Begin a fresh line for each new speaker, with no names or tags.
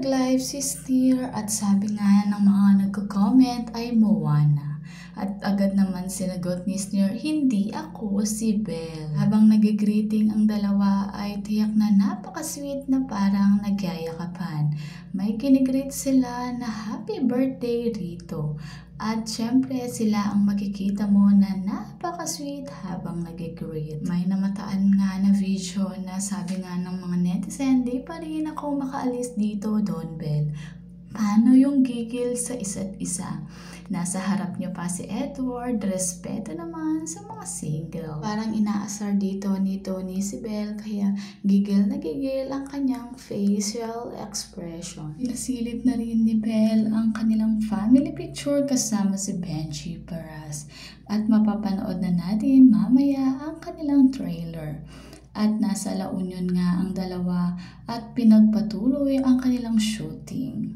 nag-live si Sneer at sabi nga ng mga nagko-comment ay Moana. At agad naman sinagot ni Sneer, hindi ako si Belle. Habang nag-greeting ang dalawa ay tiyak na napaka-sweet na parang nagyayakapan. May kinigreet sila na happy birthday Rito. At syempre sila ang makikita mo na napaka-sweet habang nag-greet. May namataan nga na video na sabi nga ng mga netizen, di pa rin ako makaalis dito, Don Belle. Paano yung gigil sa isa't isa? Nasa harap niyo pa si Edward, respeto naman sa mga single. Parang inaasar dito ni Tony si Belle kaya gigil na gigil ang kanyang facial expression. Pinasilip na rin ni Belle ang kanilang family picture kasama si Benji Perez. At mapapanood na natin mamaya ang kanilang trailer. At nasa La Union nga ang dalawa at pinagpatuloy ang kanilang shooting.